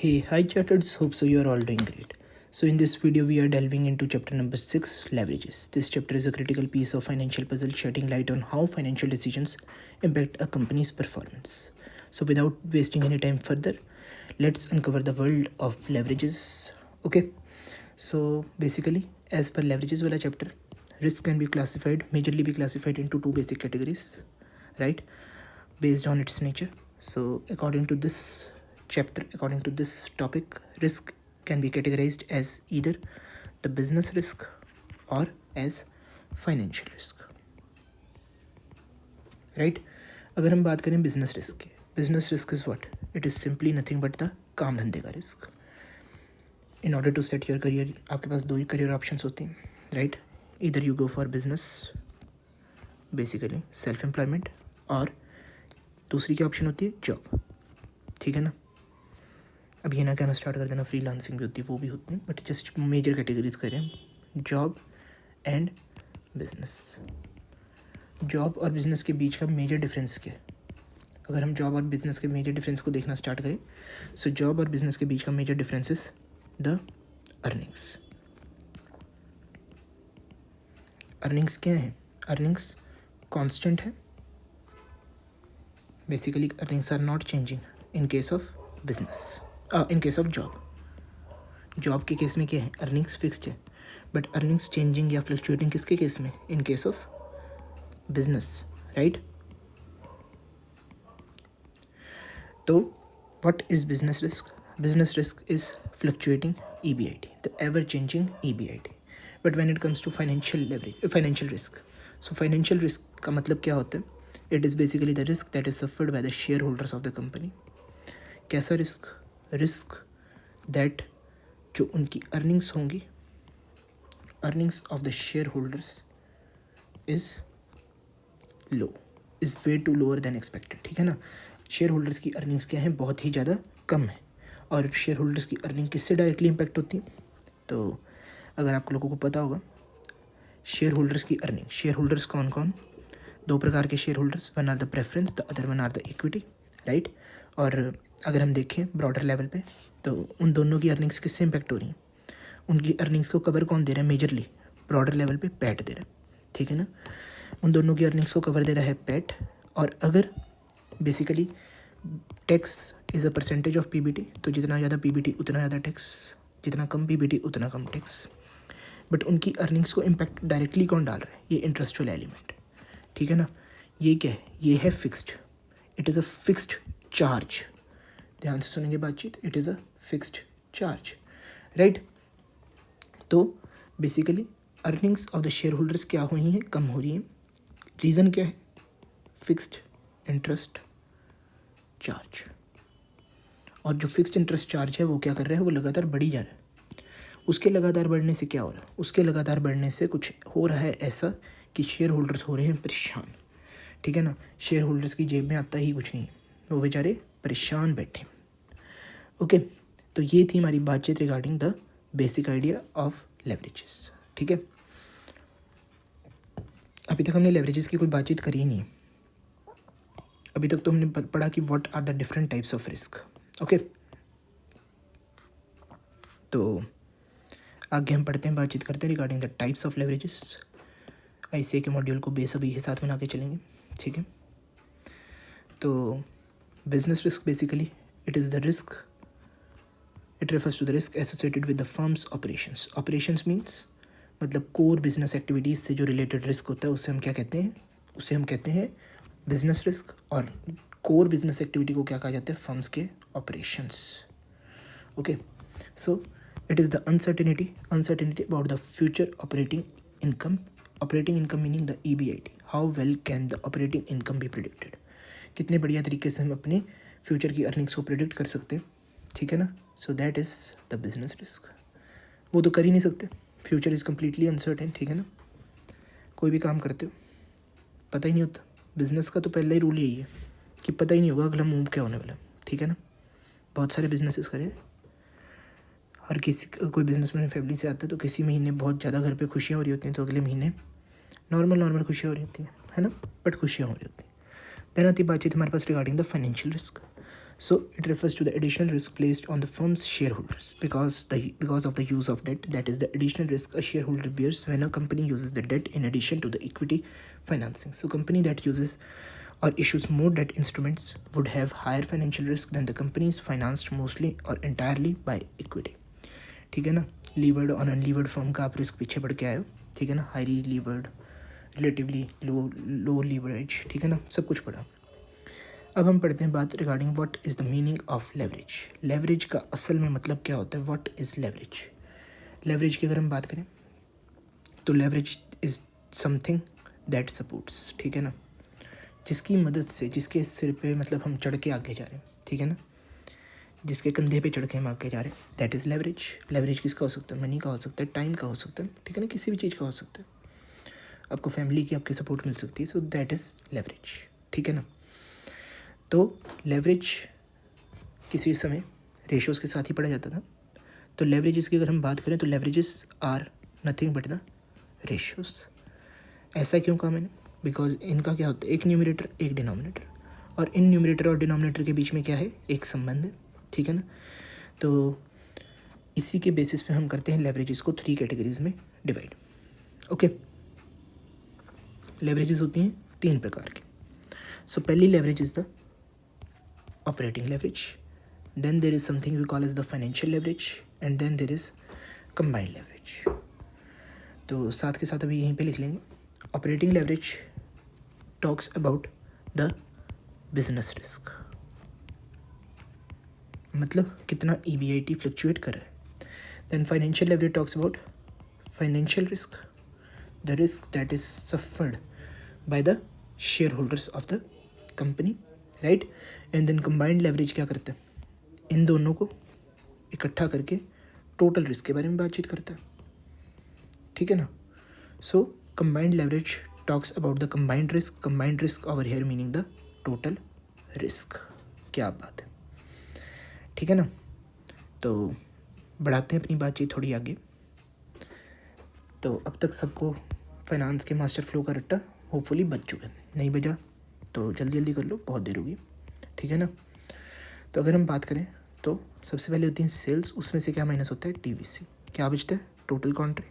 Hey, hi chatters, hope so you are all doing great. So in this video we are delving into chapter number 6, leverages. This chapter is a critical piece of financial puzzle shedding light on how financial decisions impact a company's performance. So without wasting any time further, let's uncover the world of leverages. Okay. So basically, as per leverages wala chapter, risk can be majorly be classified into two basic categories, right? Based on its nature. So according to this topic, risk can be categorized as either the business risk or as financial risk, right? अगर हम बात करें business risk की, business risk is what? It is simply nothing but the काम धंधे का risk. In order to set your career, आपके पास दो ही करियर ऑप्शंस होती हैं, राइट? इधर you go for business, basically self employment, और दूसरी क्या ऑप्शन होती है? जॉब. ठीक है ना? अब ये ना कहना स्टार्ट कर देना फ्रीलांसिंग भी होती है, वो भी होती है, बट जस्ट मेजर कैटेगरीज करें, जॉब एंड बिजनेस. जॉब और बिजनेस के बीच का मेजर डिफरेंस क्या है? अगर हम जॉब और बिजनेस के मेजर डिफरेंस को देखना स्टार्ट करें, सो जॉब और बिजनेस के बीच का major difference is the earnings. Earnings क्या है? अर्निंग्स कांस्टेंट है. Basically earnings are not changing in case of business, in case of job. Job के केस में क्या है? अर्निंग्स फिक्स्ड है, बट अर्निंग्स चेंजिंग या फ्लक्चुएटिंग किसके केस में? In case of business, right? तो what is business risk? Business risk is fluctuating EBIT, the ever changing EBIT. But when it comes to financial risk, so financial risk का मतलब क्या होता है? It is basically the risk that is suffered by the shareholders of the company. कैसा risk? Risk that जो उनकी earnings होंगी, earnings of the shareholders is low, is way too lower than expected. ठीक है ना? Share holders की earnings क्या है? बहुत ही ज़्यादा कम है. और शेयर होल्डर्स की अर्निंग किससे डायरेक्टली इम्पैक्ट होती है? तो अगर आप लोगों को पता होगा, शेयर होल्डर्स की अर्निंग, शेयर होल्डर्स कौन कौन? दो प्रकार के shareholders, one are the preference, the other one are the equity, right? और अगर हम देखें ब्रॉडर लेवल पे, तो उन दोनों की अर्निंग्स किससे इम्पैक्ट हो रही हैं? उनकी अर्निंग्स को कवर कौन दे रहा है? मेजरली ब्रॉडर लेवल पे पैट दे रहा है. ठीक है ना? उन दोनों की अर्निंग्स को कवर दे रहा है पैट. और अगर basically tax is a percentage of PBT, तो जितना ज़्यादा PBT उतना ज़्यादा टैक्स, जितना कम PBT उतना कम टैक्स. बट उनकी अर्निंग्स को इम्पैक्ट डायरेक्टली कौन डाल रहा है? ये इंटरेस्टुअल एलिमेंट. ठीक है ना? ये क्या है? ये है fixed. It is a fixed charge. ध्यान से सुनेंगे बातचीत. It is a fixed charge, right? तो basically earnings of the shareholders क्या हुई हैं? कम हो रही हैं. रीज़न क्या है? Fixed interest charge. और जो फिक्स्ड इंटरेस्ट चार्ज है वो क्या कर रहा है? वो लगातार बढ़ी जा रहा है. उसके लगातार बढ़ने से क्या हो रहा है? उसके लगातार बढ़ने से कुछ हो रहा है ऐसा कि शेयर होल्डर्स हो रहे हैं परेशान. ठीक है ना? शेयर होल्डर्स की जेब में आता ही कुछ नहीं है, वो बेचारे परेशान बैठे. ओके, तो ये थी हमारी बातचीत regarding the basic idea of leverages. ठीक है? अभी तक हमने लेवरेजेस की कोई बातचीत करी ही नहीं. अभी तक तो हमने पढ़ा कि what are the different types of risk. Okay, तो आगे हम पढ़ते हैं, बातचीत करते हैं regarding the types of leverages. ICA के मॉड्यूल को बेसब्री के साथ बना के चलेंगे. ठीक है? तो business risk basically it is the risk, it refers to the risk associated with the firm's operations. Operations means मतलब कोर बिजनेस एक्टिविटीज़ से जो रिलेटेड रिस्क होता है उसे हम क्या कहते हैं? उसे हम कहते हैं बिजनेस रिस्क. और कोर बिजनेस एक्टिविटी को क्या कहा जाता है? फर्म्स के operations. Okay, so it is the uncertainty about the future operating income. Operating income meaning the EBIT. How well can the operating income B predicted? कितने बढ़िया तरीके से हम अपने फ्यूचर की अर्निंग्स को प्रिडिक्ट कर सकते हैं. ठीक है ना? So that is the business risk. वो तो कर ही नहीं सकते, फ्यूचर इज़ कम्प्लीटली अनसर्टेन. ठीक है ना? कोई भी काम करते हो पता ही नहीं होता. बिज़नेस का तो पहला ही रूल यही है कि पता ही नहीं होगा अगला मूव क्या होने वाला. ठीक है ना? बहुत सारे बिजनेसेस करें. हर किसी कोई बिजनेसमैन फैमिली से आता है तो किसी महीने बहुत ज़्यादा घर पे खुशियाँ हो रही होती हैं, तो अगले महीने नॉर्मल खुशियाँ हो रही होती हैं, है ना? बट खुशियाँ हो रही होती हैं. देन आती बातचीत हमारे पास regarding the financial risk. So it refers to the additional risk placed on the firm's shareholders because of the use of debt. That is the additional risk a shareholder bears when a company uses the debt in addition to the equity financing. So company that uses or issues more debt instruments would have higher financial risk than the companies financed mostly or entirely by equity. ठीक है ना, levered और unlevered firm का आप risk पीछे पढ़ के आए हो, ठीक है ना, highly levered, relatively low leverage, ठीक है ना, सब कुछ पढ़ा। अब हम पढ़ते हैं बात regarding what is the meaning of leverage. Leverage का असल में मतलब क्या होता है, व्हाट इज़ लेवरेज। लेवरेज की अगर हम बात करें तो leverage is something that supports, ठीक है ना, जिसकी मदद से, जिसके सिर पे मतलब हम चढ़ के आगे जा रहे हैं, ठीक है ना, जिसके कंधे पे चढ़ के हम आगे जा रहे हैं, दैट इज़ लेवरेज। लेवरेज किसका हो सकता है, मनी का हो सकता है, टाइम का हो सकता है, ठीक है ना, किसी भी चीज़ का हो सकता है, आपको फैमिली की आपकी सपोर्ट मिल सकती है, सो दैट इज़ लेवरेज, ठीक है ना। तो लेवरेज किसी समय रेशियोज़ के साथ ही पढ़ा जाता था। तो लेवरेजेस की अगर हम बात करें तो leverages are nothing but the ratios. ऐसा क्यों कहा मैंने, बिकॉज इनका क्या होता है, एक न्यूमरेटर एक डिनोमिनेटर, और इन न्यूमरेटर और डिनोमिनेटर के बीच में क्या है, एक संबंध है, ठीक है ना। तो इसी के बेसिस पे हम करते हैं लेवरेजेस को 3 कैटेगरीज में डिवाइड। ओके, लेवरेजेस होती हैं 3 प्रकार के। सो पहली leverage is the operating leverage, then there is something we call as the financial leverage, and then there is combined leverage. तो साथ के साथ अभी यहीं पे लिख लेंगे, operating leverage talks about the business risk, मतलब कितना EBIT फ्लक्चुएट कर रहा है। then financial leverage talks about financial risk, the risk that is suffered by the shareholders of the company, right. And then combined leverage क्या करता है, इन दोनों को इकट्ठा करके टोटल रिस्क के बारे में बातचीत करता है, ठीक है ना। So combined leverage talks about the combined risk over here meaning the total risk. क्या बात है, ठीक है ना। तो बढ़ाते हैं अपनी बातचीत थोड़ी आगे। तो अब तक सबको फाइनेंस के मास्टर फ्लो का रट्टा होपफुली बच चुका है, नहीं बजा तो जल्दी जल्दी कर लो, बहुत देर होगी, ठीक है ना। तो अगर हम बात करें तो सबसे पहले होती है सेल्स, उसमें से क्या माइनस होता है, TVC, क्या बचता है, टोटल कॉन्ट्री।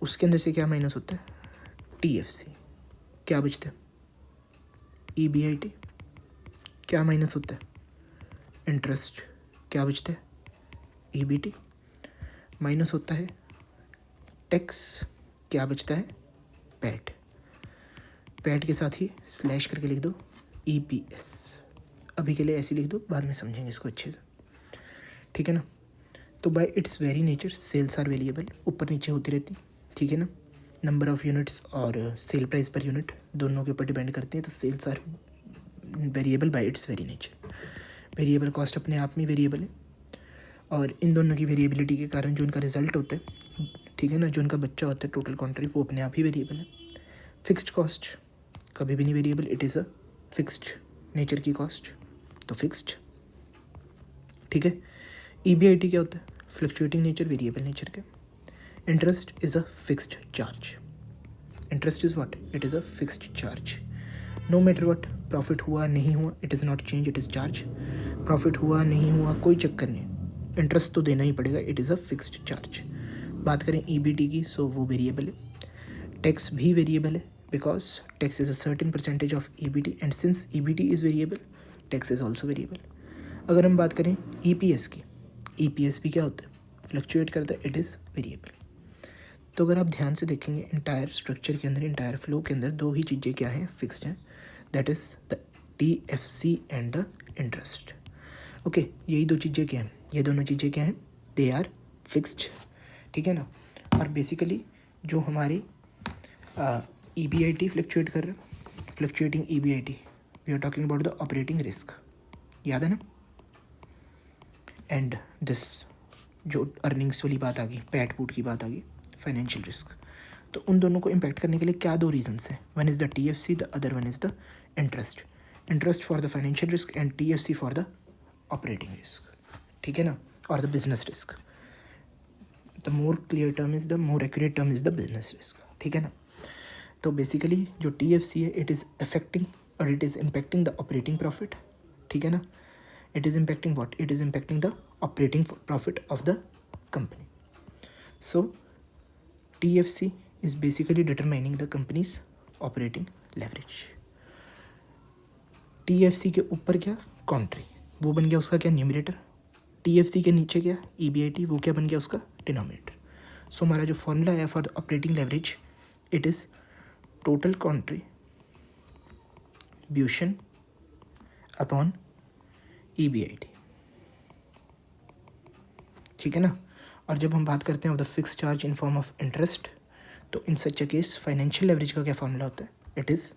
उसके अंदर से क्या माइनस होता है, TFC, क्या बचता है, EBIT, क्या माइनस होता है, इंटरेस्ट, क्या बचता है, EBT, माइनस होता है टैक्स, क्या बचता है, पैट, पैट के साथ ही स्लैश करके लिख दो EPS। अभी के लिए ऐसे लिख दो, बाद में समझेंगे इसको अच्छे से, ठीक है ना। तो by its very nature sales are variable, ऊपर नीचे होती रहती, ठीक है ना। नंबर ऑफ़ यूनिट्स और सेल प्राइस पर यूनिट दोनों के ऊपर डिपेंड करते हैं, तो sales are variable by its very nature. Variable cost अपने आप में वेरिएबल है, और इन दोनों की वेरिएबिलिटी के कारण जो उनका रिजल्ट होता है, ठीक है ना, जो उनका बच्चा होता है टोटल कॉन्ट्री, वो अपने आप ही वेरिएबल है। फिक्स्ड कॉस्ट कभी भी नहीं variable, it is a fixed nature की कॉस्ट, तो फिक्स्ड, ठीक है। EBIT क्या होता है, फ्लक्चुएटिंग नेचर, वेरिएबल नेचर के। Interest is a fixed charge, interest is what, it is a fixed charge, no matter what, profit हुआ नहीं हुआ, it is not change, it is charge. Profit हुआ नहीं हुआ कोई चक्कर नहीं, इंटरेस्ट तो देना ही पड़ेगा, it is a fixed charge. बात करें EBT की, सो वो वेरिएबल है। टैक्स भी वेरिएबल है, because tax is a certain percentage of EBT, and since EBT is variable, tax is also variable. अगर हम बात करें EPS की, EPS भी क्या होता है, फ्लक्चुएट करता है, इट इज़ वेरिएबल। तो अगर आप ध्यान से देखेंगे इंटायर स्ट्रक्चर के अंदर, इंटायर फ्लो के अंदर दो ही चीज़ें क्या हैं, फिक्स्ड हैं, that is the TFC and the interest. Okay, यही दो चीज़ें क्या हैं, ये दोनों चीज़ें क्या हैं, दे आर फिक्स्ड, ठीक है ना। और बेसिकली जो हमारी EBIT फ्लक्चुएट कर रहा है, fluctuating EBIT, we are talking about the operating risk, याद है ना। एंड दिस जो अर्निंग्स वाली बात आ गई, पैट पूट की बात आ गई, फाइनेंशियल रिस्क। तो उन दोनों को इम्पैक्ट करने के लिए क्या दो रीजंस हैं, one is the TFC, the other one is the interest. Interest for the financial risk and TFC for the operating risk, ठीक है ना, और the business risk. The more clear term is the more accurate term is the business risk, ठीक है ना। तो basically जो TFC है, इट इज़ अफेक्टिंग और it is impacting the operating profit, ठीक है ना. It is impacting what? It is impacting the operating profit of the company. So TFC is basically determining the company's operating leverage. TFC के ऊपर क्या? Country, वो बन गया उसका क्या? न्यूमरेटर. TFC के नीचे क्या? EBIT, वो क्या बन गया उसका? डिनोमिनेटर. सो हमारा जो फॉर्मूला है for operating leverage, it is total contribution upon EBIT. ठीक है ना. और जब हम बात करते हैं of the fix charge in form of interest, तो in such a case financial leverage का क्या फॉर्मूला होता है? इट इज़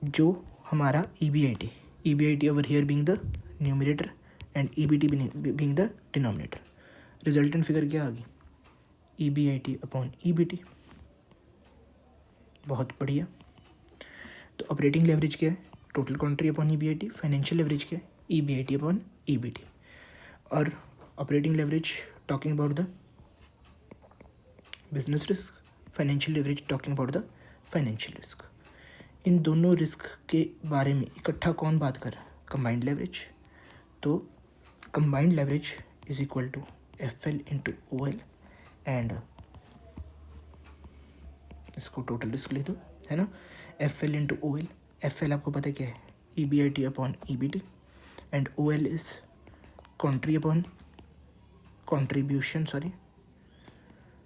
जो हमारा EBIT over here being the numerator and EBT being the denominator. Resultant figure क्या आ गई? EBIT upon EBT. बहुत बढ़िया. तो ऑपरेटिंग लेवरेज क्या है? Total contri upon EBIT. Financial leverage क्या है? EBIT upon EBT. और operating leverage talking about the business risk, financial leverage talking about the financial risk. इन दोनों रिस्क के बारे में इकट्ठा कौन बात कर रहा है? Combined leverage. तो combined leverage is equal to FL into OL and इसको टोटल रिस्क ले दो, है ना. FL into OL. FL आपको पता है क्या है? EBIT upon EBT and OL is country upon contribution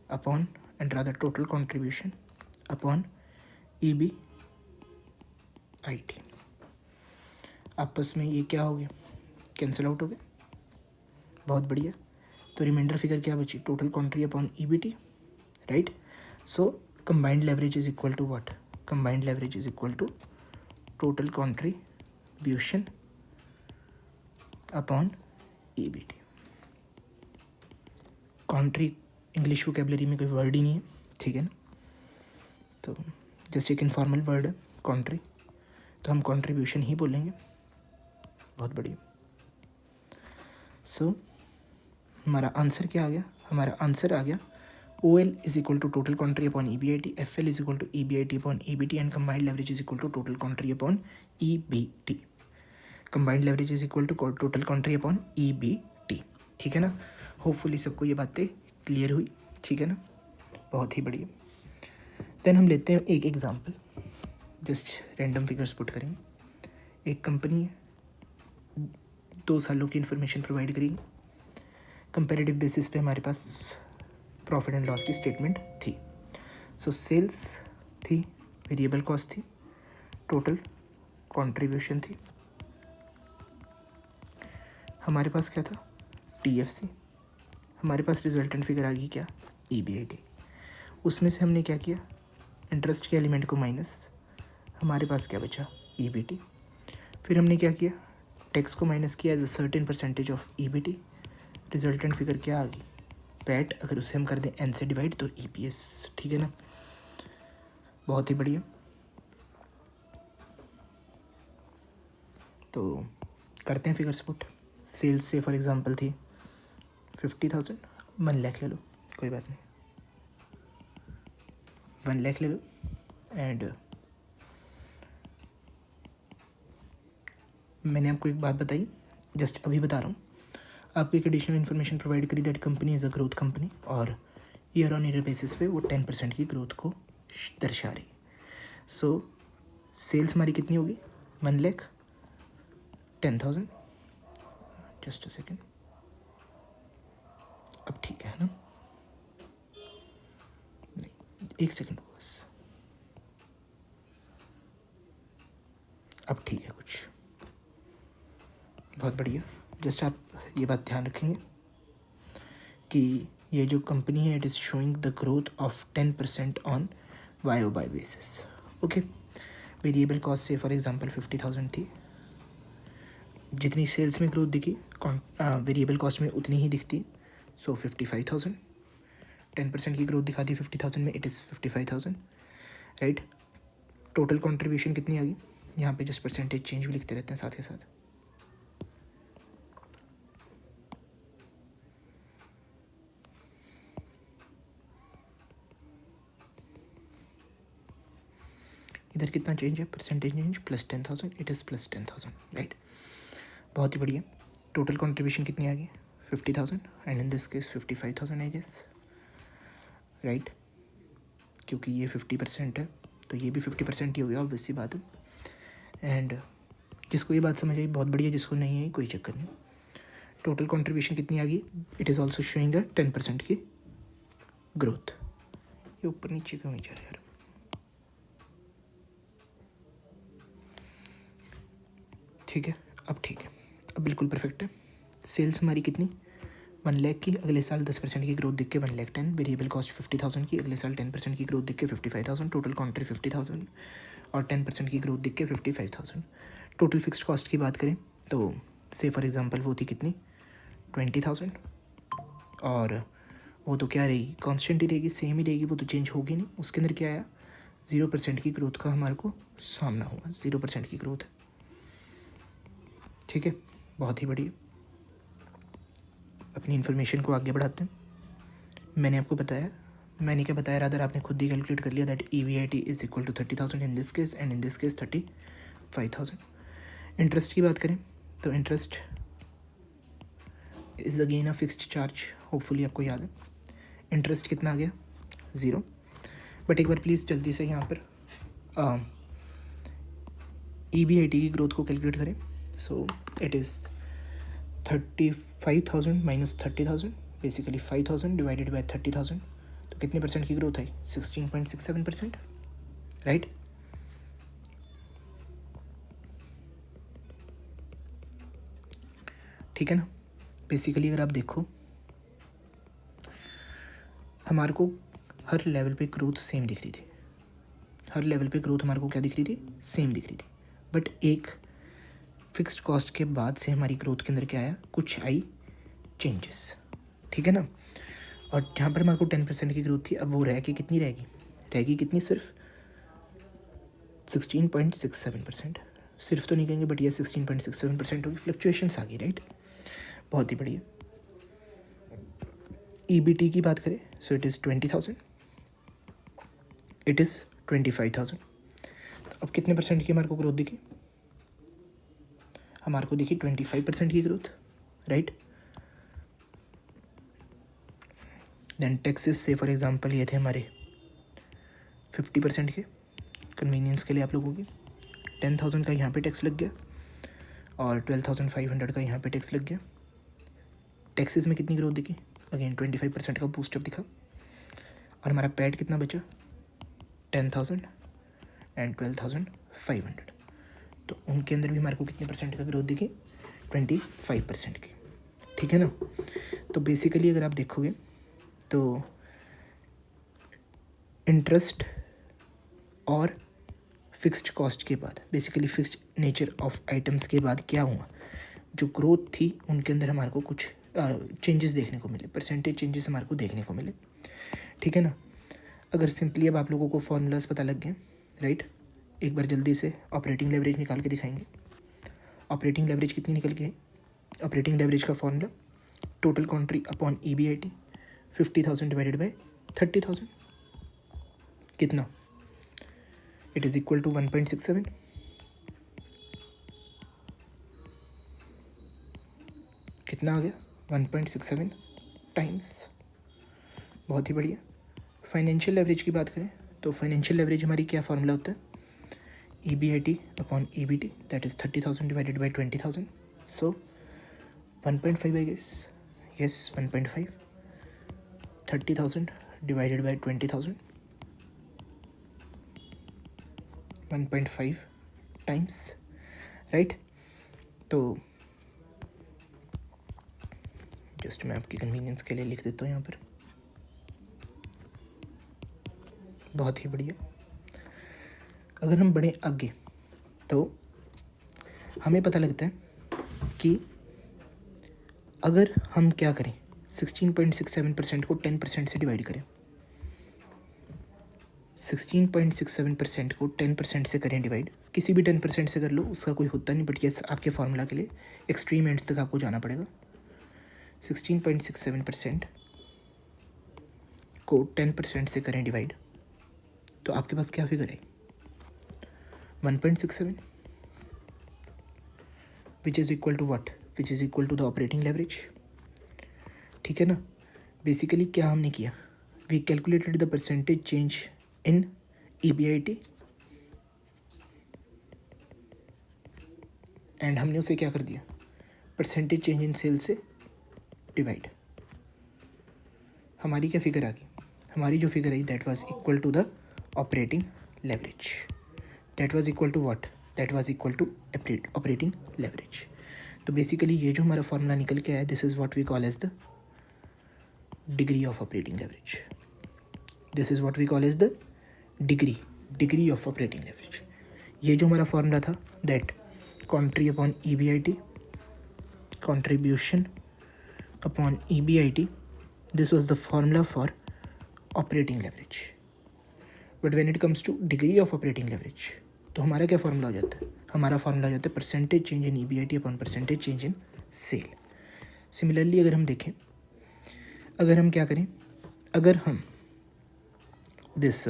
upon and rather total contribution upon EBIT. आपस में ये क्या हो गया? कैंसिल आउट हो गया. बहुत बढ़िया. तो रिमाइंडर फिगर क्या बची? Total contri upon EBT, right. So combined leverage is equal to what? Combined leverage is equal to total contribution upon EBT. Contri English vocabulary में कोई वर्ड ही नहीं है, ठीक है ना. तो जैसे एक इनफॉर्मल वर्ड है कंट्री, तो हम कंट्रीब्यूशन ही बोलेंगे. बहुत बढ़िया. सो हमारा आंसर क्या आ गया? हमारा आंसर आ गया OL is equal to total contri upon EBIT, FL is equal to EBIT upon EBT and combined leverage is equal to total contri upon EBT. Combined leverage is equal to total contri upon EBT. ठीक है ना. Hopefully सबको ये बातें clear हुई, ठीक है ना. बहुत ही बढ़िया. देन हम लेते हैं एक example, just random figures put करेंगे. एक कंपनी है, 2 सालों की इन्फॉर्मेशन प्रोवाइड करेगी. कंपैरेटिव बेसिस पे हमारे पास प्रॉफिट एंड लॉस की स्टेटमेंट थी. सो सेल्स थी, वेरिएबल कॉस्ट थी, टोटल कंट्रीब्यूशन थी. हमारे पास क्या था? TFC. हमारे पास रिजल्टेंट फिगर आ गई क्या? EBIT. उसमें से हमने क्या किया? इंटरेस्ट के एलिमेंट को माइनस, हमारे पास क्या बचा? EBT. फिर हमने क्या किया? टैक्स को माइनस किया as a certain percentage of EBT. Resultant figure क्या आ गई? पैट. अगर उसे हम कर दें N से डिवाइड तो EPS. ठीक है ना. बहुत ही बढ़िया. तो करते हैं फिगर्स पुट. सेल्स से फॉर एग्जांपल थी 50,000. 1 लाख ले लो, कोई बात नहीं, 1 लाख ले लो. एंड मैंने आपको एक बात बताई, जस्ट अभी बता रहा हूँ आपको. एक एडिशनल इन्फॉर्मेशन प्रोवाइड करी that company is a growth company, और ईयर ऑन ईयर बेसिस पे वो 10% की ग्रोथ को दर्शा रही. सो सेल्स हमारी कितनी होगी? 1,10,000. Just a second. अब ठीक है ना. नहीं, एक सेकेंड बस. अब ठीक है कुछ. बहुत बढ़िया. जस्ट आप ये बात ध्यान रखेंगे कि ये जो कंपनी है it is showing the growth of 10% on YOY basis. Okay. Variable cost से फॉर एग्जांपल 50,000 थी. जितनी सेल्स में ग्रोथ दिखी वेरिएबल कॉस्ट में उतनी ही दिखती. सो 55,000. 10% की ग्रोथ दिखाती 50,000 में, it is 55,000, right. Total contribution कितनी आ गई? यहाँ पे जस्ट परसेंटेज चेंज भी लिखते रहते हैं साथ के साथ. इधर कितना चेंज है? Percentage change plus 10,000, it is plus 10,000, right. बहुत ही बढ़िया। टोटल कंट्रीब्यूशन कितनी आ गई? 50,000 and in this case 55,000 I guess, right, क्योंकि ये 50% है तो ये भी 50% ही हो गया, ऑब्वियस सी बात है। एंड जिसको ये बात समझ आई बहुत बढ़िया, जिसको नहीं आई कोई चक्कर नहीं। टोटल कंट्रीब्यूशन कितनी आ गई? इट इज़ ऑल्सो शोइंग 10% की ग्रोथ। ये ऊपर नीचे क्यों नहीं जा रहा यार? ठीक है, अब ठीक है, अब बिल्कुल परफेक्ट है। सेल्स हमारी कितनी? 1 लाख की, अगले साल 10% की ग्रोथ दिख के 1,10,000, वेरिएबल कॉस्ट 50,000 की, अगले साल 10% की ग्रोथ दिख के 55,000, टोटल काउंट्री 50,000 और 10% की ग्रोथ दिख के 55,000। टोटल फिक्स्ड कॉस्ट की बात करें तो से फॉर एग्जांपल वो थी कितनी? 20,000, और वो तो क्या रहेगी? कांस्टेंट ही रहेगी, सेम ही रहेगी, वो तो चेंज होगी नहीं। उसके अंदर क्या आया? 0% की ग्रोथ का हमारे को सामना हुआ, 0% की ग्रोथ है। ठीक है, बहुत ही बढ़िया। अपनी इन्फॉर्मेशन को आगे बढ़ाते हैं। मैंने आपको बताया, मैंने क्या बताया, रादर आपने खुद ही कैलकुलेट कर लिया that EBIT is equal to 30,000 in this case and in this case 35,000। Interest की बात करें तो interest is again a fixed charge, hopefully आपको याद है। इंटरेस्ट कितना आ गया? 0। बट एक बार प्लीज़ जल्दी से यहाँ पर EBIT की ग्रोथ को कैलकुलेट करें। So it is 35,000 minus 30,000, basically 5,000 divided by 30,000, तो कितने परसेंट की ग्रोथ आई? 16.67%, राइट। ठीक है ना। बेसिकली अगर आप देखो हमारे को हर लेवल पे ग्रोथ सेम दिख रही थी, हर लेवल पे ग्रोथ हमारे को क्या दिख रही थी? सेम दिख रही थी। बट एक फिक्स्ड कॉस्ट के बाद से हमारी ग्रोथ के अंदर क्या आया? कुछ आई चेंजेस, ठीक है ना। और जहाँ पर हमारे को 10% की ग्रोथ थी, अब वो रह के कितनी रहेगी? रहेगी कितनी? सिर्फ 16.67%। सिर्फ तो नहीं कहेंगे बट ये 16.67% होगी। फ्लक्चुएशंस आ गई, राइट। बहुत ही बढ़िया। EBT की बात करें so it is 20,000, it is 25,000। तो अब कितने परसेंट की हमारे को ग्रोथ दिखी? हमारे को दिखी 25% की ग्रोथ, राइट। देन टैक्सेस से फॉर एग्जांपल ये थे हमारे 50% के, कन्वीनियंस के लिए आप लोगों की 10,000 का यहाँ पे टैक्स लग गया और 12,500 का यहाँ पे टैक्स लग गया। टैक्सेस में कितनी ग्रोथ दिखी? अगेन 25% का बूस्टअप दिखा। और हमारा पैड कितना बचा? 10,000 एंड 12,500, तो उनके अंदर भी हमारे को कितने परसेंट का ग्रोथ दिखी? 25% की, ठीक है ना। तो बेसिकली अगर आप देखोगे तो इंटरेस्ट और फिक्स्ड कॉस्ट के बाद, basically fixed nature of items के बाद क्या हुआ? जो ग्रोथ थी उनके अंदर हमारे को कुछ चेंजेस देखने को मिले, परसेंटेज चेंजेस हमारे को देखने को मिले, ठीक है ना। अगर सिंपली अब आप लोगों को फॉर्मूलाज पता लग गए, राइट, एक बार जल्दी से ऑपरेटिंग लेवरेज निकाल के दिखाएंगे। ऑपरेटिंग लेवरेज कितनी निकल के है? ऑपरेटिंग लेवरेज का formula total contri upon EBIT, 50,000 divided by 30,000, कितना? It is equal to 1.67। कितना आ गया? 1.67 टाइम्स। बहुत ही बढ़िया। फाइनेंशियल लेवरेज की बात करें तो फाइनेंशियल लेवरेज हमारी क्या फार्मूला होता है? EBIT upon EBT, that is 30,000 divided by 20,000, so 1.5 I guess, yes 1.5, 30,000 divided by 20,000, 1.5 times, right. तो जस्ट मैं आपकी कन्वीनियंस के लिए लिख देता हूँ यहाँ पर। बहुत ही बढ़िया। अगर हम बढ़े आगे तो हमें पता लगता है कि अगर हम क्या करें, 16.67% को 10% से डिवाइड करें, 16.67% को 10% से करें डिवाइड, किसी भी 10% से कर लो, उसका कोई होता नहीं, बट यस आपके फार्मूला के लिए एक्सट्रीम एंड्स तक आपको जाना पड़ेगा। 16.67% को 10% से करें डिवाइड, तो आपके पास क्या फिगर है? 1.67। Which is equal to what, which is equal to the operating leverage. ठीक है ना। बेसिकली क्या हमने किया, we calculated the percentage change in EBIT and हमने उसे क्या कर दिया, परसेंटेज चेंज इन सेल से डिवाइड। हमारी क्या फिगर आ गई, हमारी जो फिगर आई that was equal to the operating leverage. That was equal to what, that was equal to operating leverage. तो बेसिकली ये जो हमारा फॉर्मूला निकल के आया, this is what we call as the degree of operating leverage. This is what we call as the degree of operating leverage. ये जो हमारा फॉर्मूला था, that contri upon EBIT, contribution upon EBIT, this was the formula for operating leverage. But when it comes to degree of operating leverage, तो हमारा क्या formula हो जाता है, हमारा फॉर्मूला हो जाता है percentage change in EBIT upon percentage change in sale. Similarly अगर हम देखें, अगर हम क्या करें, अगर हम दिस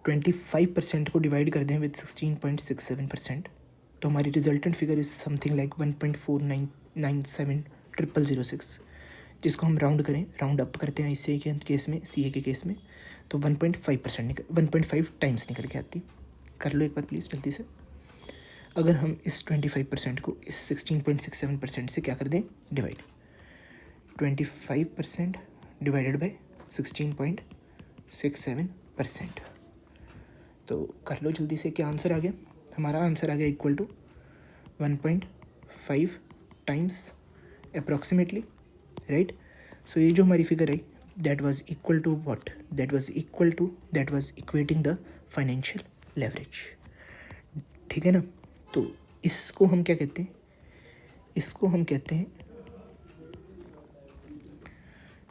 25% को डिवाइड कर दें विद 16.67%, तो हमारी resultant figure is something like 1.49970006, जिसको हम राउंड करें, राउंड अप करते हैं ICA के केस में, CA के केस में, तो 1.5% निकल 1.5 टाइम्स निकल के आती। कर लो एक बार प्लीज़ जल्दी से। अगर हम इस 25% को इस 16.67% से क्या कर दें, डिवाइड, 25% डिवाइडेड बाई 16.67%, तो कर लो जल्दी से, क्या आंसर आ गया, हमारा आंसर आ गया equal to 1.5 times approximately, right. So ये जो हमारी फिगर आई, that was equal to what, that was equating the financial leverage. ठीक है ना। तो इसको हम क्या कहते हैं, इसको हम कहते हैं,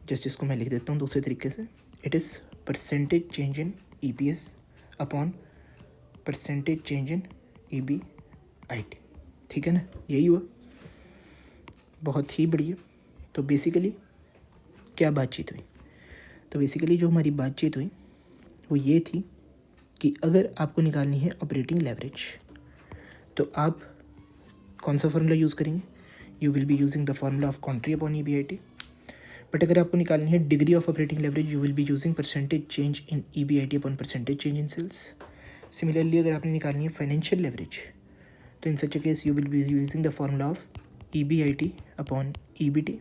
जस्ट इसको मैं लिख देता हूँ दूसरे तरीके से, it is percentage change in EPS upon percentage change in EBIT। ठीक है ना, यही हुआ, बहुत ही बढ़िया। तो बेसिकली क्या बातचीत हुई, तो बेसिकली जो हमारी बातचीत हुई वो ये थी कि अगर आपको निकालनी है ऑपरेटिंग लेवरेज, तो आप कौन सा फार्मूला यूज़ करेंगे, you will be using the formula of contri upon EBIT। But अगर आपको निकालनी है degree of operating leverage, you will be using percentage change in EBIT upon percentage change in sales. Similarly अगर आपने निकालनी है financial leverage, तो in such a case you will be using the formula of EBIT upon EBT।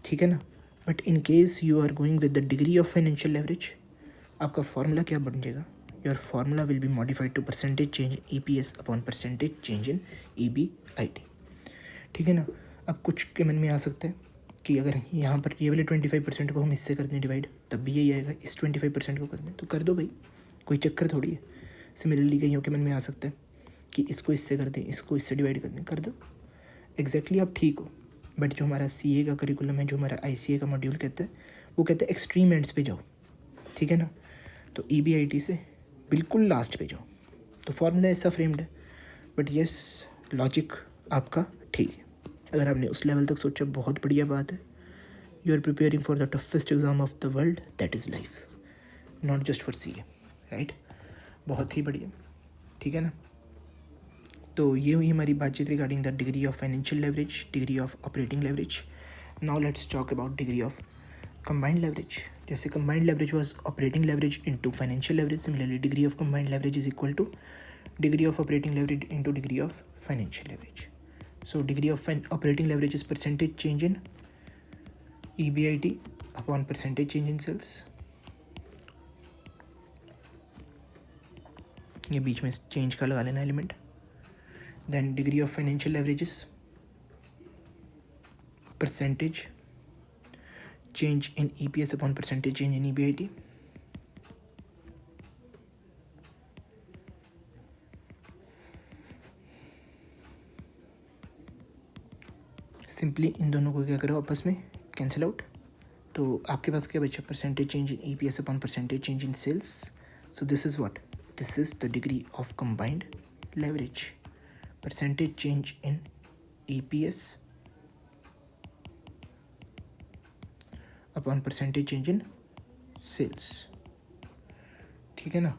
ठीक है ना। But in case you are going with the degree of financial leverage, आपका formula क्या बन जाएगा, your formula will be modified to percentage change in EPS upon percentage change in EBIT। ठीक है ना। अब कुछ के मन में आ सकता है कि अगर यहाँ पर ये वाले 25% को हम इससे कर दें डिवाइड, तब भी यही आएगा, इस 25% को कर दें तो कर दो भाई, कोई चक्कर थोड़ी है। सिमिलरली कईयों के मन में आ सकता है कि इसको इससे कर दें, इसको इससे डिवाइड कर दें, कर दो, एग्जैक्टली आप ठीक हो। बट जो हमारा CA का करिकुलम है, जो हमारा ICA का मॉड्यूल कहता है, वो कहता है एक्सट्रीम एंड्स पे जाओ। ठीक है ना। तो EBIT से बिल्कुल लास्ट पे जाओ। तो फॉर्मूला ऐसा फ्रेम्ड है, बट येस लॉजिक आपका ठीक है। अगर आपने उस लेवल तक सोचा, बहुत बढ़िया बात है। You are preparing for the toughest exam of the world, that is life, not just for CA, right. बहुत ही बढ़िया। ठीक है ना। तो ये हुई हमारी बातचीत regarding the degree of financial leverage, degree of operating leverage. Now let's talk about degree of combined leverage. जैसे combined leverage was operating leverage into financial leverage, similarly degree of combined leverage is equal to degree of operating leverage into degree of financial leverage. So degree of operating leverage is percentage change in EBIT upon percentage change in sales. ये बीच में change का लगा लेना element. Then degree of financial leverage is percentage change in EPS upon percentage change in EBIT. Simply इन दोनों को क्या करो, आपस में कैंसिल आउट। तो आपके पास क्या बचा, percentage change in EPS upon percentage change in sales. So this is what, this is the degree of combined leverage, percentage change in EPS upon percentage change in sales। ठीक है ना।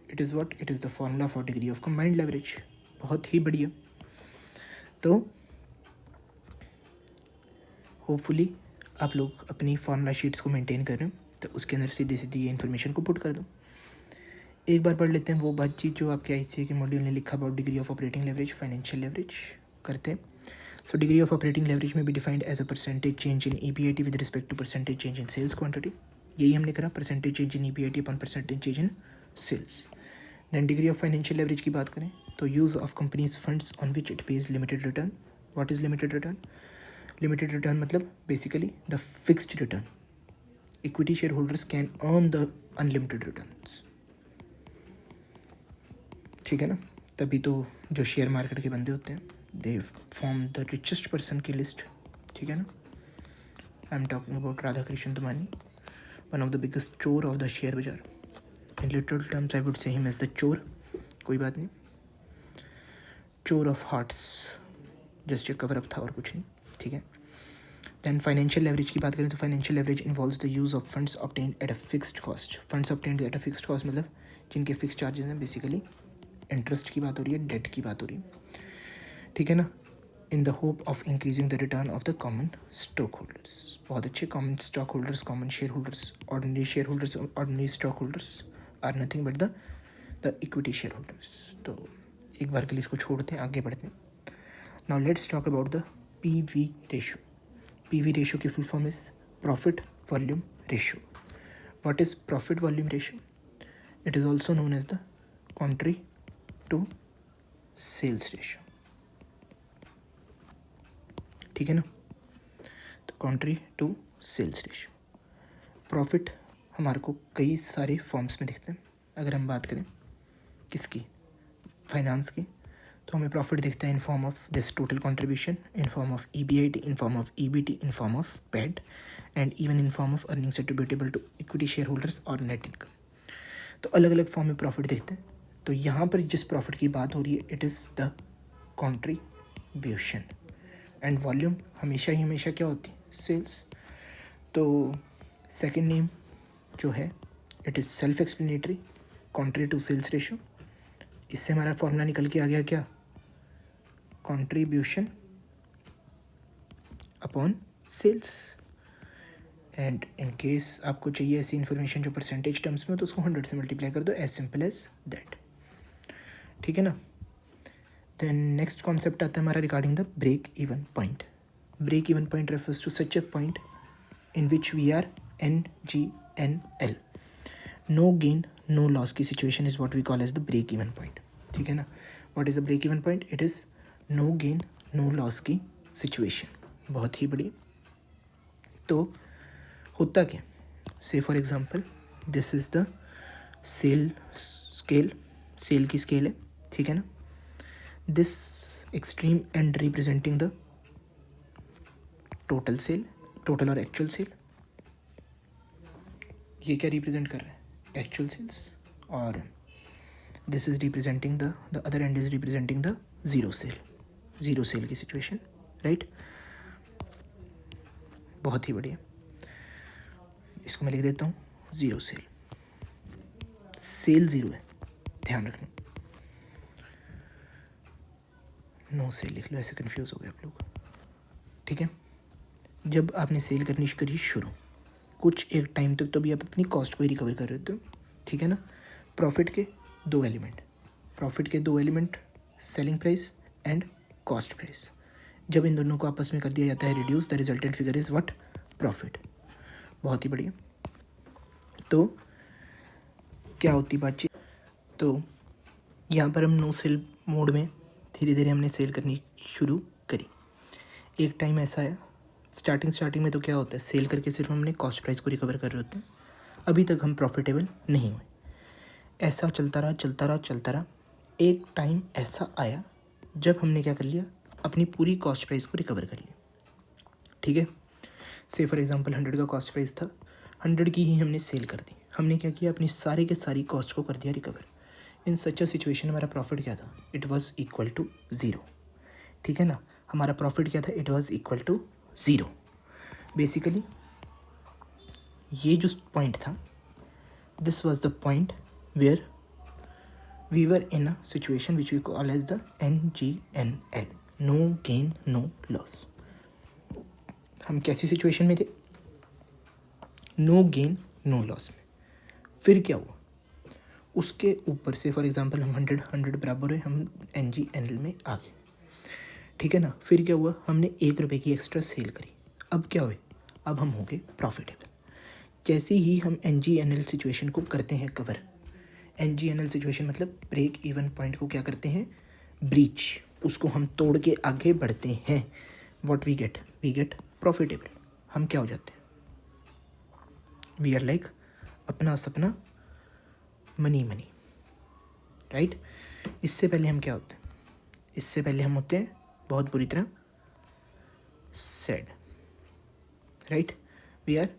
It is what, it is the formula for degree of combined leverage। बहुत ही बढ़िया। तो hopefully आप लोग अपनी फार्मूला शीट्स को मेंटेन कर रहे हो, तो उसके अंदर सीधी सीधी ये इन्फॉर्मेशन को पुट कर दो। एक बार पढ़ लेते हैं वो बातचीत जो आपके आईसीए के मॉड्यूल ने लिखा about degree of operating leverage, financial leverage करते हैं। So degree of operating leverage में भी defined as a percentage change in EBIT with respect to percentage change in sales quantity. यही हमने करा, percentage change in EBIT upon percentage change in sales. Then degree of financial leverage की बात करें तो use of companies funds on which it pays limited return. What is limited return? Limited return मतलब basically the fixed return. Equity share holders can earn the unlimited returns, ठीक है ना। तभी तो जो शेयर मार्केट के बंदे होते हैं they form the richest person की लिस्ट, ठीक है ना। I am talking about Radha Krishna Damani, one of the biggest चोर ऑफ द शेयर बाजार। In literal terms I would say him as the चोर, कोई बात नहीं, चोर ऑफ हार्ट्स, जस्ट ये कवर अप था और कुछ नहीं, ठीक है। दैन फाइनेंशियल लेवरेज की बात करें तो financial leverage involves the use of funds obtained at a fixed cost. Funds obtained at a fixed cost मतलब जिनके फिक्स चार्जेस हैं, बेसिकली इंटरेस्ट की बात हो रही है, डेट की बात हो रही है, ठीक है ना। In the hope of increasing the return of the common stock holders. बहुत अच्छे, common stock holders, common share holders, ordinary share holders, ordinary stock holders are nothing but the equity share holders. तो एक बार के लिए इसको छोड़ते हैं, आगे बढ़ते हैं। Now let's talk about the PV ratio. PV ratio की full form is profit volume ratio. What is profit volume ratio? It is also known as the contri to sales ratio, ठीक है ना। तो contri to sales ratio. Profit हमारे को कई सारे forms में दिखते हैं। अगर हम बात करें किसकी, फाइनेंस की, तो हमें प्रॉफिट दिखता है in form of this total contribution, in form of EBIT, in form of EBT, in form of PAT and even in form of earnings attributable to equity share holders और net income. तो अलग अलग form में profit दिखते हैं। तो यहाँ पर जिस प्रॉफिट की बात हो रही है it is the contribution, and volume हमेशा क्या होती है, सेल्स। तो सेकंड नेम जो है it is self explanatory, contri to sales ratio. इससे हमारा फॉर्मूला निकल के आ गया क्या, contribution upon sales. And in case आपको चाहिए ऐसी इन्फॉर्मेशन जो परसेंटेज टर्म्स में, तो उसको 100 से मल्टीप्लाई कर दो, एज सिंपल एज दैट, ठीक है ना। देन नेक्स्ट कॉन्सेप्ट आता है हमारा regarding the break even point. Break even point refers to such a point in which we are NGNL, no gain no loss की situation is what we call as the break even point, ठीक है ना। What is the break even point? It is no gain no loss की situation. बहुत ही बड़ी। तो होता क्या, say for example this is the sale scale, sale की स्केल है, ठीक है ना। This extreme end representing the total sale, total और एक्चुअल सेल। ये क्या रिप्रेजेंट कर रहा है, एक्चुअल सेल्स, और this is representing the other end is representing the zero sale, zero sale की सिचुएशन, राइट। बहुत ही बढ़िया, इसको मैं लिख देता हूँ ज़ीरो सेल, सेल ज़ीरो है, ध्यान रखना, नो सेल लिख लो, ऐसे कंफ्यूज हो गए आप लोग, ठीक है। जब आपने सेल करनी करी शुरू, कुछ एक टाइम तक तो भी आप अपनी कॉस्ट को ही रिकवर कर रहे हो, ठीक है ना। प्रॉफिट के दो element, selling price and cost price. जब इन दोनों को आपस में कर दिया जाता है reduce, the resultant figure is what, profit. बहुत ही बढ़िया। तो क्या होती बातचीत, तो यहाँ पर हम नो सेल मोड में धीरे धीरे हमने सेल करनी शुरू करी। एक टाइम ऐसा आया, स्टार्टिंग में तो क्या होता है, सेल करके सिर्फ हमने कॉस्ट प्राइस को रिकवर कर रहे होते हैं, अभी तक हम प्रॉफिटेबल नहीं हुए। ऐसा चलता रहा। एक टाइम ऐसा आया जब हमने क्या कर लिया, अपनी पूरी कॉस्ट प्राइस को रिकवर कर लिया, ठीक है। से फॉर एग्जांपल 100 का कॉस्ट प्राइस था, 100 की ही हमने सेल कर दी। हमने क्या किया, अपनी सारी के सारी कॉस्ट को कर दिया recover. In such a situation हमारा प्रॉफिट क्या था, it was equal to zero, ठीक है ना। हमारा प्रॉफिट क्या था, it was equal to zero. Basically ये जो पॉइंट था, this was the point where we were in a situation which we call as the NGNL, no gain no loss. हम कैसी सिचुएशन में थे? नो गेन नो लॉस में। फिर क्या हुआ? उसके ऊपर से फॉर एग्जांपल हम 100 बराबर है, हम NGNL में आ गए, ठीक है ना। फिर क्या हुआ? हमने 1 रुपये की एक्स्ट्रा सेल करी। अब क्या हुए? अब हम हो गए प्रॉफिटेबल। जैसे ही हम NGNL सिचुएशन को करते हैं कवर, NGNL सिचुएशन मतलब ब्रेक इवन पॉइंट को क्या करते हैं? ब्रीच, उसको हम तोड़ के आगे बढ़ते हैं। What we get? We get profitable. हम क्या हो जाते हैं? वी आर लाइक अपना सपना मनी मनी, राइट। इससे पहले हम क्या होते हैं? इससे पहले हम होते हैं बहुत बुरी तरह sad, right. We are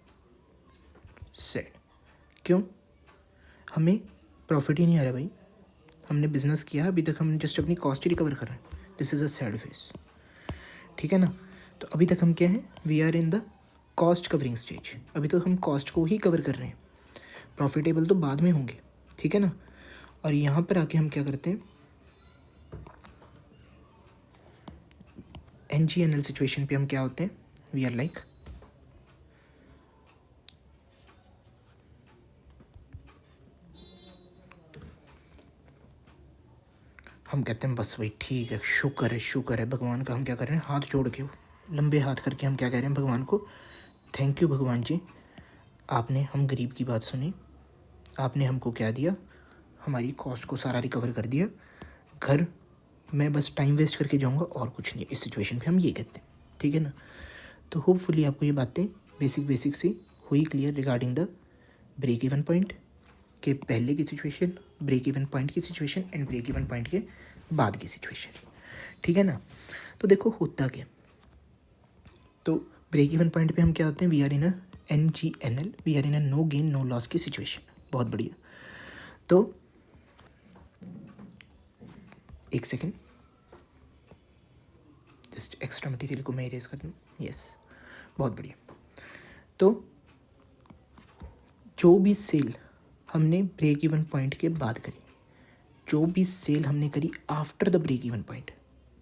sad. क्यों? हमें प्रॉफिट ही नहीं आ रहा भाई। हमने बिजनेस किया, अभी तक हम जस्ट अपनी कॉस्ट ही रिकवर कर रहे हैं। This is a sad face, ठीक है ना। तो अभी तक हम क्या हैं? We are in the cost covering stage. अभी तो हम कॉस्ट को ही कवर कर रहे हैं, प्रॉफिटेबल तो बाद में होंगे, ठीक है ना। और यहाँ पर आके हम क्या करते हैं? NGNL सिचुएशन पे हम क्या होते हैं? वी आर लाइक हम कहते हैं बस भाई ठीक है, शुक्र है भगवान का। हम क्या कर रहे हैं? हाथ जोड़ के, लंबे हाथ करके हम क्या कह रहे हैं भगवान को? थैंक यू भगवान जी, आपने हम गरीब की बात सुनी, आपने हमको क्या दिया? हमारी कॉस्ट को सारा रिकवर कर दिया। घर मैं बस टाइम वेस्ट करके जाऊंगा और कुछ नहीं। इस सिचुएशन पे हम ये कहते हैं, ठीक है ना। तो होपफुली आपको ये बातें बेसिक सी हुई clear regarding the break even point के पहले की सिचुएशन, ब्रेक इवन पॉइंट की सिचुएशन एंड ब्रेक इवन पॉइंट के बाद की सिचुएशन, ठीक है ना। तो देखो होता क्या, तो ब्रेक इवन पॉइंट पे हम क्या होते हैं? We are in a NGNL, we are in a no gain no loss की सिचुएशन। बहुत बढ़िया। तो एक सेकेंड, जस्ट एक्स्ट्रा मटेरियल को मैं इरेज कर दूँ। यस, बहुत बढ़िया। तो जो भी सेल हमने ब्रेक इवन पॉइंट के बाद करी, जो भी सेल हमने करी after the break even point,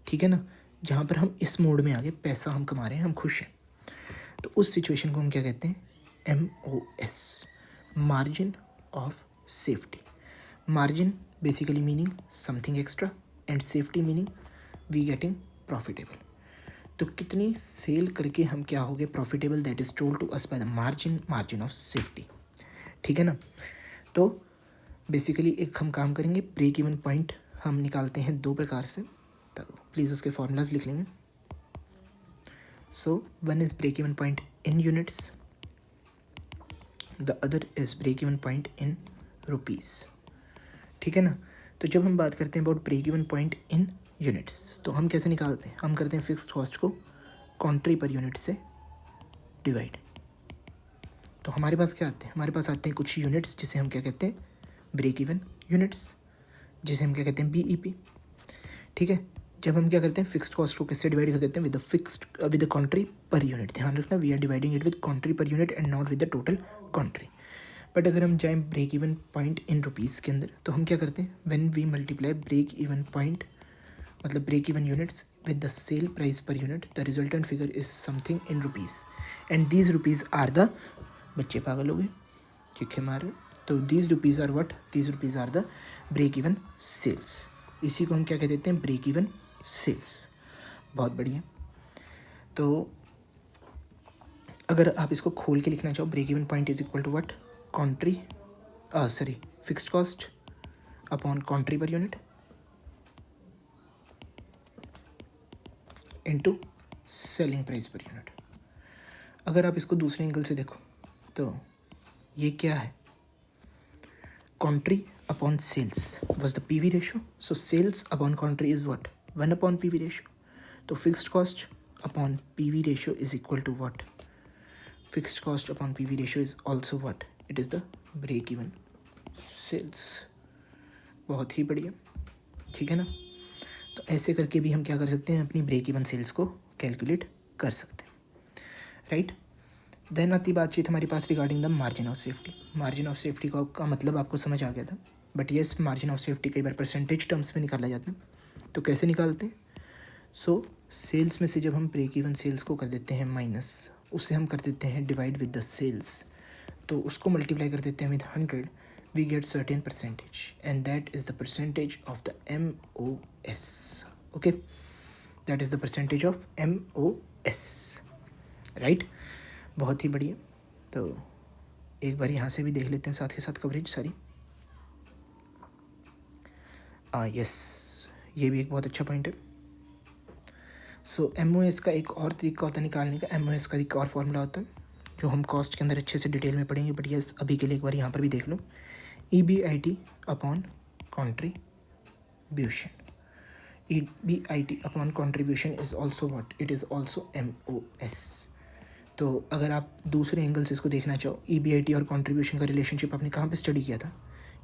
ठीक है ना, जहाँ पर हम इस मोड में आ गए, पैसा हम कमा रहे हैं, हम खुश हैं, तो उस सिचुएशन को हम क्या कहते हैं? MOS, margin of safety. Margin basically meaning something extra and safety meaning we getting profitable. तो कितनी सेल करके हम क्या हो गए? Profitable. That is told to us by the margin of safety, ठीक है ना। तो बेसिकली एक हम काम करेंगे, ब्रेक इवन पॉइंट हम निकालते हैं 2 प्रकार से, तो प्लीज़ उसके फॉर्मूलाज लिख लेंगे। So one is break even point in units, the other is break even point in rupees, ठीक है ना। तो जब हम बात करते हैं about break even point in units, तो हम कैसे निकालते हैं? हम करते हैं फिक्स्ड कॉस्ट को कॉन्ट्री पर यूनिट से डिवाइड। तो हमारे पास क्या आते हैं? हमारे पास आते हैं कुछ यूनिट्स जिसे हम क्या कहते हैं? ब्रेक इवन यूनिट्स, जिसे हम क्या कहते हैं? BEP, ठीक है। जब हम क्या करते हैं? फिक्स्ड कॉस्ट को किससे डिवाइड कर देते हैं? With the कॉन्ट्री per unit. ध्यान रखना, we are dividing it with contri per unit and not with the total contri. But अगर हम जाएँ break even point in rupees के अंदर, तो हम क्या करते हैं? When we multiply break even point मतलब break even units with the sale price per unit, the resultant figure is something in rupees and these rupees are the, बच्चे पागल हो गए, चिक्के मार रहे, तो these rupees are what? These rupees are the break even sales. इसी को हम क्या कह देते हैं? Break even sales. बहुत बढ़िया। तो अगर आप इसको खोल के लिखना चाहो, break even point is equal to what? Contri fixed cost upon contri per unit into selling price per unit. अगर आप इसको दूसरे एंगल से देखो तो ये क्या है? Contri upon sales was the PV ratio, so sales upon contri is what? 1 upon PV ratio. तो fixed cost upon PV ratio is equal to what? Fixed cost upon PV ratio is also what? It is the break even sales. बहुत ही बढ़िया, ठीक है ना। तो ऐसे करके भी हम क्या कर सकते हैं? अपनी ब्रेक इवन सेल्स को कैलकुलेट कर सकते हैं, राइट। देन आती बातचीत हमारे पास regarding the margin of safety. Margin of safety का मतलब आपको समझ आ गया था, but yes margin of safety कई बार परसेंटेज टर्म्स में निकाला जाता है। तो कैसे निकालते हैं? सो सेल्स में से जब हम ब्रेक इवन सेल्स को कर देते हैं माइनस, उसे हम कर देते हैं डिवाइड विद द सेल्स, तो उसको मल्टीप्लाई कर देते हैं with 100, we get certain percentage and that is the percentage of the MOS. Okay, that is the percentage of MOS, right. बहुत ही बढ़िया. तो एक बार यहाँ से भी देख लेते हैं साथ के साथ कवरेज सारी. यस, ये भी एक बहुत अच्छा पॉइंट है. सो MOS का एक और तरीका होता है निकालने का. MOS का एक और फॉर्मूला होता है जो हम कॉस्ट के अंदर अच्छे से डिटेल में पढ़ेंगे, बट यस अभी के लिए एक बार यहाँ पर भी देख लो. EBIT upon contribution. EBIT upon contribution is also what, it is also MOS. तो अगर आप दूसरे एंगल से इसको देखना चाहो, EBIT और कॉन्ट्रीब्यूशन का रिलेशनशिप आपने कहाँ पे स्टडी किया था?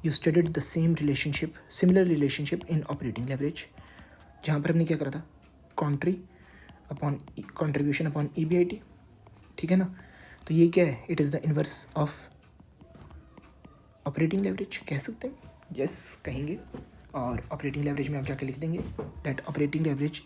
You studied the same relationship, similar relationship in operating leverage, जहाँ पर हमने क्या करा था, कॉन्ट्रीब्यूशन अपॉन EBIT. ठीक है ना. तो ये क्या है, it is the inverse of operating leverage कह सकते हैं. यस कहेंगे. और ऑपरेटिंग लेवरेज में आप जाके लिख देंगे दैट ऑपरेटिंग लेवरेज